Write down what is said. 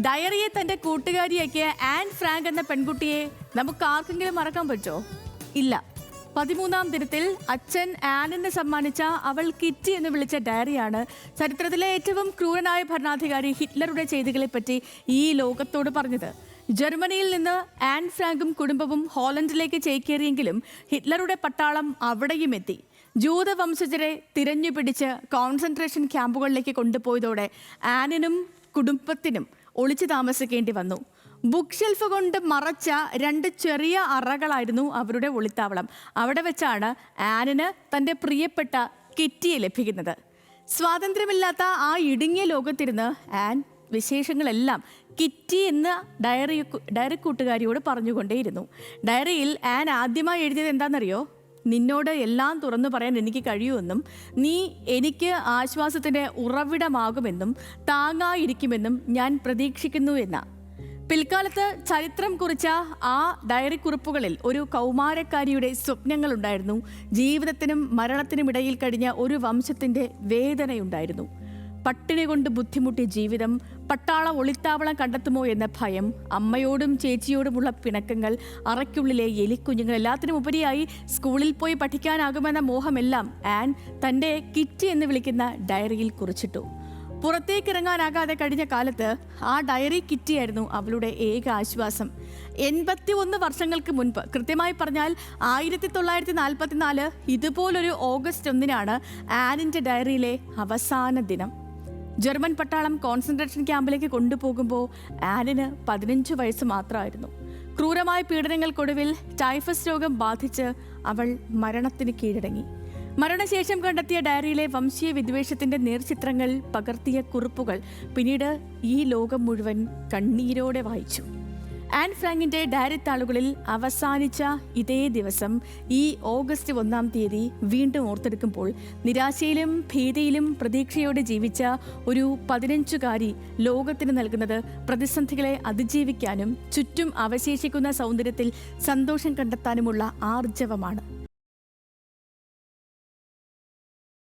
ഡയറിയെ തന്റെ കൂട്ടുകാരിയാക്കിയ an Frank എന്ന പെൺകുട്ടിയെ നമുക്ക് ആർക്കെങ്കിലും മറക്കാൻ പറ്റുമോ? ഇല്ല. 13-ാം ദിനത്തിൽ അച്ഛൻ ആനിന് സമ്മാനിച്ച അവൾ കിറ്റി എന്ന് വിളിച്ച ഡയറിയാണ് ചരിത്രത്തിലെ ഏറ്റവും ക്രൂരനായ ഭരണാധികാരി ഹിറ്റ്ലറുടെ ചെയ്തികളെപ്പറ്റി ഈ ലോകത്തോട് പറഞ്ഞത്. ജർമ്മനിയിൽ നിന്ന് ആൻ ഫ്രാങ്കും കുടുംബവും ഹോളണ്ടിലേക്ക് ചേക്കേറിയെങ്കിലും ഹിറ്റ്ലറുടെ പട്ടാളം അവിടെയും എത്തി. ജൂതവംശജരെ തിരഞ്ഞുപിടിച്ച് കോൺസെൻട്രേഷൻ ക്യാമ്പുകളിലേക്ക് കൊണ്ടുപോയതോടെ ആനിനും കുടുംബത്തിനും ഒളിച്ചു താമസിക്കേണ്ടി വന്നു. ബുക്ക് ഷെൽഫ് കൊണ്ട് മറച്ച 2 ചെറിയ അറകളായിരുന്നു അവരുടെ ഒളിത്താവളം. അവിടെ വെച്ചാണ് ആനിന് തൻ്റെ പ്രിയപ്പെട്ട കിറ്റിയെ ലഭിക്കുന്നത്. സ്വാതന്ത്ര്യമില്ലാത്ത ആ ഇടുങ്ങിയ ലോകത്തിരുന്ന് ആൻ വിശേഷങ്ങളെല്ലാം കിറ്റി എന്ന ഡയറി കൂട്ടുകാരിയോട് പറഞ്ഞുകൊണ്ടേയിരുന്നു. ഡയറിയിൽ ആൻ ആദ്യമായി എഴുതിയത് എന്താണെന്നറിയോ? നിന്നോട് എല്ലാം തുറന്നു പറയാൻ എനിക്ക് കഴിയുമെന്നും നീ എനിക്ക് ആശ്വാസത്തിൻ്റെ ഉറവിടമാകുമെന്നും താങ്ങായിരിക്കുമെന്നും ഞാൻ പ്രതീക്ഷിക്കുന്നു എന്ന. പിൽക്കാലത്ത് ചരിത്രം കുറിച്ച ആ ഡയറി കുറിപ്പുകളിൽ ഒരു കൗമാരക്കാരിയുടെ സ്വപ്നങ്ങളുണ്ടായിരുന്നു. ജീവിതത്തിനും മരണത്തിനുമിടയിൽ കഴിഞ്ഞ ഒരു വംശത്തിൻ്റെ വേദനയുണ്ടായിരുന്നു. പട്ടിണി കൊണ്ട് ബുദ്ധിമുട്ടിയ ജീവിതം, പട്ടാള ഒളിത്താവളം കണ്ടെത്തുമോ എന്ന ഭയം, അമ്മയോടും ചേച്ചിയോടുമുള്ള പിണക്കങ്ങൾ, അറയ്ക്കുള്ളിലെ എലിക്കുഞ്ഞുങ്ങൾ, എല്ലാത്തിനും ഉപരിയായി സ്കൂളിൽ പോയി പഠിക്കാനാകുമെന്ന മോഹമെല്ലാം ആൻ തൻ്റെ കിറ്റി എന്ന് വിളിക്കുന്ന ഡയറിയിൽ കുറിച്ചിട്ടു. പുറത്തേക്കിറങ്ങാനാകാതെ കഴിഞ്ഞ കാലത്ത് ആ ഡയറി കിറ്റിയായിരുന്നു അവളുടെ ഏക ആശ്വാസം. 81 വർഷങ്ങൾക്ക് മുൻപ്, കൃത്യമായി പറഞ്ഞാൽ 1944, ഇതുപോലൊരു ഓഗസ്റ്റ് 1-നാണ് ആനിൻ്റെ ഡയറിയിലെ അവസാന ദിനം. ജർമ്മൻ പട്ടാളം കോൺസെൻട്രേഷൻ ക്യാമ്പിലേക്ക് കൊണ്ടുപോകുമ്പോൾ ആനിന് 15 വയസ്സ് മാത്രമായിരുന്നു. ക്രൂരമായ പീഡനങ്ങൾക്കൊടുവിൽ ടൈഫസ് രോഗം ബാധിച്ച് അവൾ മരണത്തിന് കീഴടങ്ങി. മരണശേഷം കണ്ടെത്തിയ ഡയറിയിലെ വംശീയ വിദ്വേഷത്തിന്റെ നേർചിത്രങ്ങൾ പകർത്തിയ കുറിപ്പുകൾ പിന്നീട് ഈ ലോകം മുഴുവൻ കണ്ണീരോടെ വായിച്ചു. ആൻ ഫ്രാങ്കിന്റെ ഡയറി താളുകളിൽ അവസാനിച്ച ഇതേ ദിവസം, ഈ ഓഗസ്റ്റ് 1-ാം തീയതി വീണ്ടും ഓർത്തെടുക്കുമ്പോൾ നിരാശയിലും ഭീതിയിലും പ്രതീക്ഷയോടെ ജീവിച്ച ഒരു 15-കാരി ലോകത്തിന് നൽകുന്നത് പ്രതിസന്ധികളെ അതിജീവിക്കാനും ചുറ്റും അവശേഷിക്കുന്ന സൗന്ദര്യത്തിൽ സന്തോഷം കണ്ടെത്താനുമുള്ള ആർജവമാണ്.